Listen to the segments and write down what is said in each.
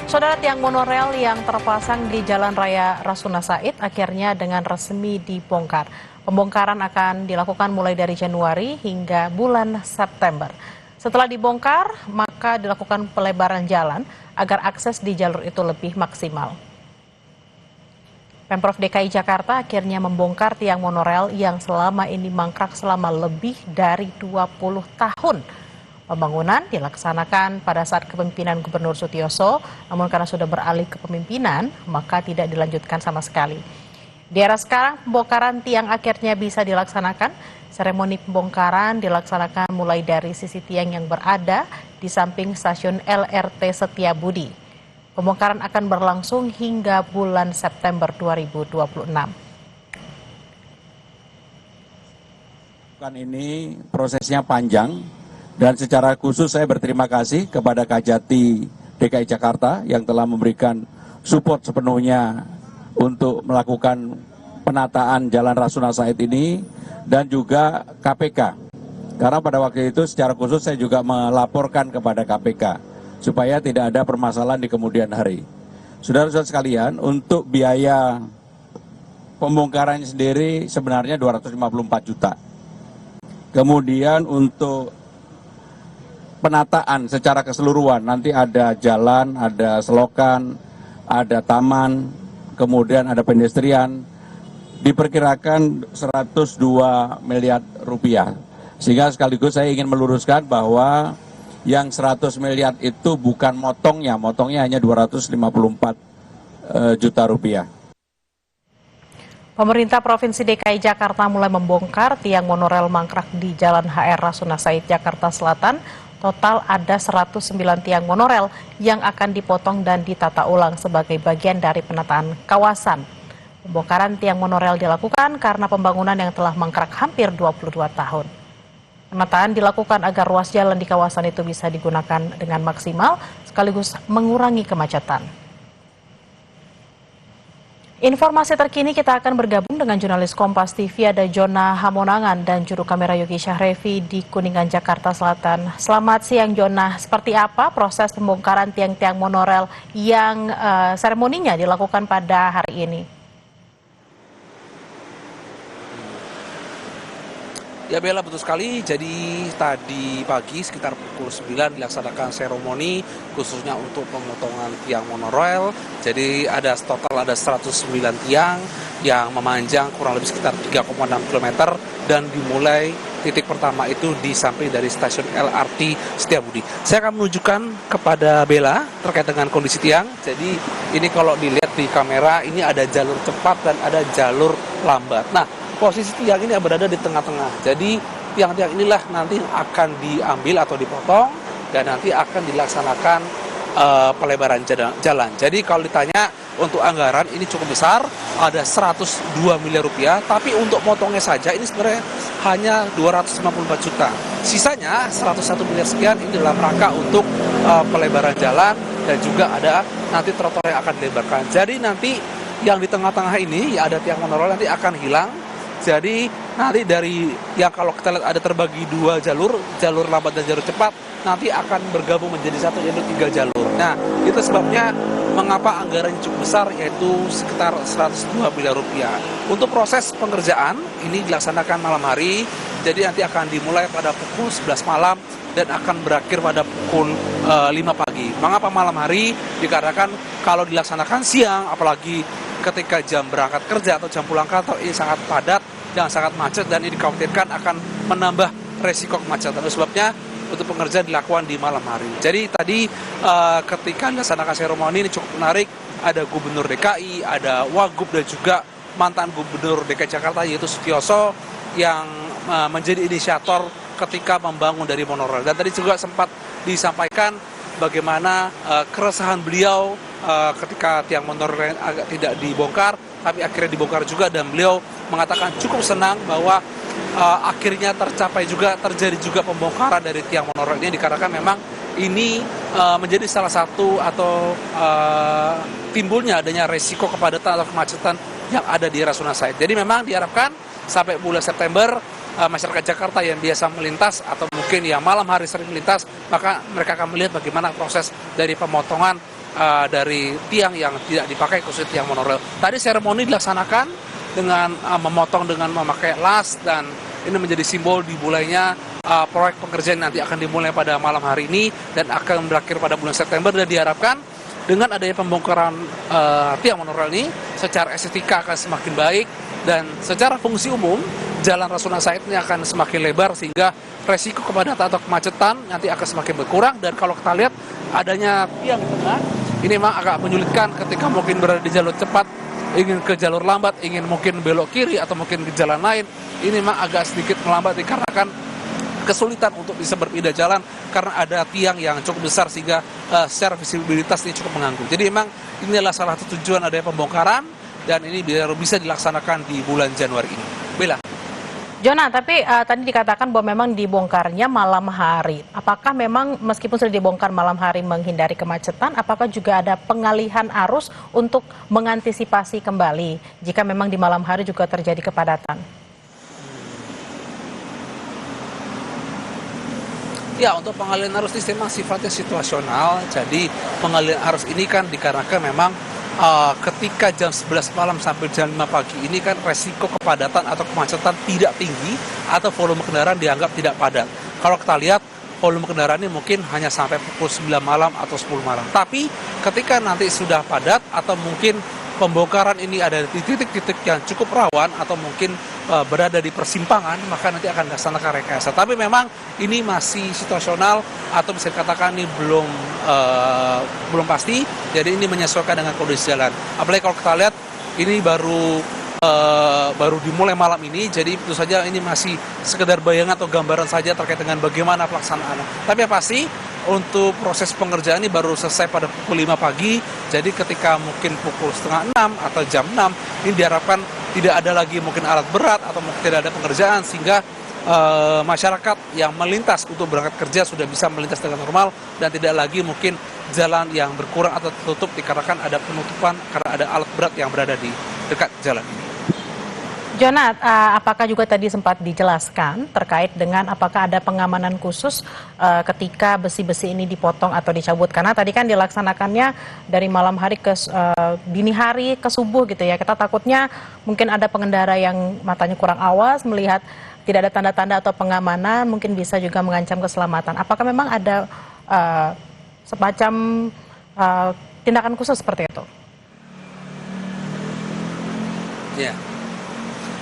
Saudara, tiang monorel yang terpasang di Jalan Raya Rasuna Said akhirnya dengan resmi dibongkar. Pembongkaran akan dilakukan mulai dari Januari hingga bulan September. Setelah dibongkar, maka dilakukan pelebaran jalan agar akses di jalur itu lebih maksimal. Pemprov DKI Jakarta akhirnya membongkar tiang monorel yang selama ini mangkrak selama lebih dari 20 tahun. Pembangunan dilaksanakan pada saat kepemimpinan Gubernur Sutioso, namun karena sudah beralih kepemimpinan, maka tidak dilanjutkan sama sekali. Di era sekarang, pembongkaran tiang akhirnya bisa dilaksanakan. Seremoni pembongkaran dilaksanakan mulai dari sisi tiang yang berada di samping stasiun LRT Setiabudi. Pembongkaran akan berlangsung hingga bulan September 2026. Ini prosesnya panjang. Dan secara khusus saya berterima kasih kepada Kajati DKI Jakarta yang telah memberikan support sepenuhnya untuk melakukan penataan Jalan Rasuna Said ini dan juga KPK. Karena pada waktu itu secara khusus saya juga melaporkan kepada KPK supaya tidak ada permasalahan di kemudian hari. Saudara-saudara sekalian, untuk biaya pembongkarannya sendiri sebenarnya 254 juta. Kemudian untuk penataan secara keseluruhan, nanti ada jalan, ada selokan, ada taman, kemudian ada pedestrian, diperkirakan 102 miliar rupiah. Sehingga sekaligus saya ingin meluruskan bahwa yang 100 miliar itu bukan motongnya hanya 254 juta rupiah. Pemerintah Provinsi DKI Jakarta mulai membongkar tiang monorel mangkrak di Jalan HR Rasuna Said, Jakarta Selatan. Total ada 109 tiang monorel yang akan dipotong dan ditata ulang sebagai bagian dari penataan kawasan. Pembongkaran tiang monorel dilakukan karena pembangunan yang telah mangkrak hampir 22 tahun. Penataan dilakukan agar ruas jalan di kawasan itu bisa digunakan dengan maksimal sekaligus mengurangi kemacetan. Informasi terkini kita akan bergabung dengan jurnalis Kompas TV, ada Jona Hamonangan dan juru kamera Yogi Syahrevi di Kuningan, Jakarta Selatan. Selamat siang Jona, seperti apa proses pembongkaran tiang-tiang monorel yang seremoninya dilakukan pada hari ini? Ya Bella, betul sekali. Jadi tadi pagi sekitar pukul 9 dilaksanakan seremoni khususnya untuk pemotongan tiang monorail. Jadi total ada 109 tiang yang memanjang kurang lebih sekitar 3,6 km dan dimulai titik pertama itu di samping dari stasiun LRT Setiabudi. Saya akan menunjukkan kepada Bella terkait dengan kondisi tiang. Jadi ini kalau dilihat di kamera ini ada jalur cepat dan ada jalur lambat. Nah, posisi tiang ini berada di tengah-tengah. Jadi tiang-tiang inilah nanti akan diambil atau dipotong dan nanti akan dilaksanakan pelebaran jalan. Jadi kalau ditanya untuk anggaran ini cukup besar, ada 102 miliar rupiah, tapi untuk motongnya saja ini sebenarnya hanya 254 juta. Sisanya 101 miliar sekian ini dalam rangka untuk pelebaran jalan dan juga ada nanti trotoar yang akan dilebarkan. Jadi nanti yang di tengah-tengah ini ya ada tiang monorail nanti akan hilang. Jadi nanti dari yang kalau kita lihat ada terbagi dua jalur lambat dan jalur cepat, nanti akan bergabung menjadi satu jalur 3 jalur. Nah, itu sebabnya mengapa anggarannya cukup besar, yaitu sekitar 102 miliar rupiah. Untuk proses pengerjaan ini dilaksanakan malam hari, jadi nanti akan dimulai pada pukul 11 malam dan akan berakhir pada pukul 5 pagi. Mengapa malam hari? Dikarenakan kalau dilaksanakan siang, apalagi ketika jam berangkat kerja atau jam pulang kantor ini sangat padat dan sangat macet dan ini dikhawatirkan akan menambah resiko kemacetan. Oleh sebabnya untuk pengerjaan dilakukan di malam hari. Jadi tadi ketika dilaksanakan seremoni ini cukup menarik, ada Gubernur DKI, ada Wagub dan juga mantan Gubernur DKI Jakarta yaitu Sutioso yang menjadi inisiator ketika membangun dari monorail. Dan tadi juga sempat disampaikan bagaimana keresahan beliau ketika tiang monorail agak tidak dibongkar, tapi akhirnya dibongkar juga dan beliau mengatakan cukup senang bahwa akhirnya terjadi juga pembongkaran dari tiang monorail ini dikarenakan memang ini menjadi salah satu atau timbulnya adanya resiko kepadatan atau kemacetan yang ada di Rasuna Said. Jadi memang diharapkan sampai bulan September masyarakat Jakarta yang biasa melintas atau mungkin yang malam hari sering melintas, maka mereka akan melihat bagaimana proses dari pemotongan dari tiang yang tidak dipakai, khususnya tiang monorail. Tadi seremoni dilaksanakan dengan memotong dengan memakai las, dan ini menjadi simbol dimulainya proyek pengerjaan nanti akan dimulai pada malam hari ini dan akan berakhir pada bulan September, dan diharapkan dengan adanya pembongkaran tiang monorail ini secara estetika akan semakin baik, dan secara fungsi umum Jalan Rasuna Said ini akan semakin lebar sehingga resiko kepadatan atau kemacetan nanti akan semakin berkurang. Dan kalau kita lihat adanya tiang di tengah, ini memang agak menyulitkan ketika mungkin berada di jalur cepat, ingin ke jalur lambat, ingin mungkin belok kiri atau mungkin ke jalan lain, ini memang agak sedikit melambat dikarenakan kesulitan untuk bisa berpindah jalan karena ada tiang yang cukup besar sehingga secara visibilitas ini cukup mengganggu. Jadi memang inilah salah satu tujuan adanya pembongkaran, dan ini biar bisa dilaksanakan di bulan Januari ini. Bella. Jona, tapi tadi dikatakan bahwa memang dibongkarnya malam hari. Apakah memang meskipun sudah dibongkar malam hari menghindari kemacetan, apakah juga ada pengalihan arus untuk mengantisipasi kembali jika memang di malam hari juga terjadi kepadatan? Ya, untuk pengalihan arus ini memang sifatnya situasional. Jadi pengalihan arus ini kan dikarenakan memang ketika jam 11 malam sampai jam 5 pagi ini kan resiko kepadatan atau kemacetan tidak tinggi atau volume kendaraan dianggap tidak padat. Kalau kita lihat volume kendaraan ini mungkin hanya sampai pukul 9 malam atau 10 malam. Tapi ketika nanti sudah padat atau mungkin pembongkaran ini ada di titik-titik yang cukup rawan atau mungkin berada di persimpangan, maka nanti akan dilaksanakan rekayasa. Tapi memang ini masih situasional atau bisa dikatakan ini belum pasti. Jadi ini menyesuaikan dengan kondisi jalan. Apalagi kalau kita lihat ini baru dimulai malam ini, jadi tentu saja ini masih sekedar bayangan atau gambaran saja terkait dengan bagaimana pelaksanaan. Tapi yang pasti untuk proses pengerjaan ini baru selesai pada pukul 5 pagi, jadi ketika mungkin pukul setengah 6 atau jam 6, ini diharapkan tidak ada lagi mungkin alat berat atau mungkin tidak ada pengerjaan, sehingga masyarakat yang melintas untuk berangkat kerja sudah bisa melintas dengan normal dan tidak lagi mungkin jalan yang berkurang atau tertutup dikarenakan ada penutupan karena ada alat berat yang berada di dekat jalan ini. Jonat, apakah juga tadi sempat dijelaskan terkait dengan apakah ada pengamanan khusus ketika besi-besi ini dipotong atau dicabut? Karena tadi kan dilaksanakannya dari malam hari ke dini hari ke subuh gitu ya. Kita takutnya mungkin ada pengendara yang matanya kurang awas melihat tidak ada tanda-tanda atau pengamanan, mungkin bisa juga mengancam keselamatan. Apakah memang ada semacam tindakan khusus seperti itu? Ya.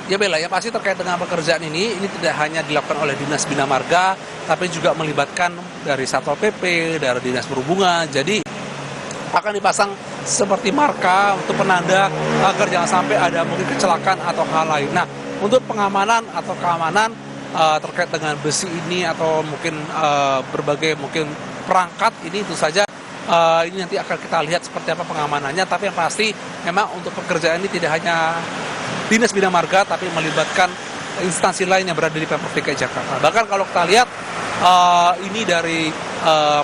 Ya Bella, yang pasti terkait dengan pekerjaan ini tidak hanya dilakukan oleh Dinas Bina Marga, tapi juga melibatkan dari Satpol PP, dari Dinas Perhubungan. Jadi akan dipasang seperti marka untuk penanda agar jangan sampai ada mungkin kecelakaan atau hal lain. Nah, untuk pengamanan atau keamanan terkait dengan besi ini atau mungkin berbagai mungkin perangkat ini tentu saja ini nanti akan kita lihat seperti apa pengamanannya. Tapi yang pasti memang untuk pekerjaan ini tidak hanya Dinas Bina Marga, tapi melibatkan instansi lain yang berada di Pemprov DKI Jakarta. Bahkan kalau kita lihat ini dari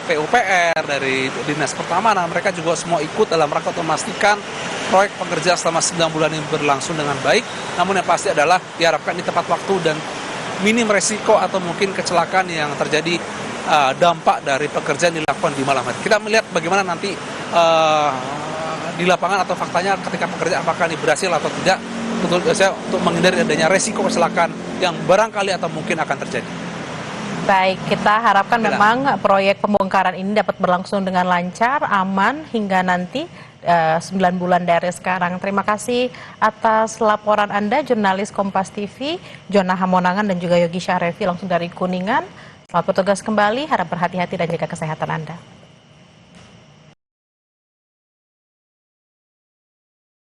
PUPR, dari Dinas Pertamanan, mereka juga semua ikut dalam rangka untuk memastikan proyek pengerjaan selama 9 bulan ini berlangsung dengan baik. Namun yang pasti adalah diharapkan di tepat waktu dan minim resiko atau mungkin kecelakaan yang terjadi dampak dari pekerjaan dilakukan di malam hari. Kita melihat bagaimana nanti di lapangan atau faktanya ketika pekerjaan apakah ini berhasil atau tidak, untuk menghindari adanya resiko kecelakaan yang barangkali atau mungkin akan terjadi. Baik, kita harapkan memang proyek pembongkaran ini dapat berlangsung dengan lancar, aman hingga nanti 9 bulan dari sekarang. Terima kasih atas laporan Anda, jurnalis Kompas TV, Jona Hamonangan dan juga Yogi Syahrevi langsung dari Kuningan. Selamat bertugas kembali, harap berhati-hati dan jaga kesehatan Anda.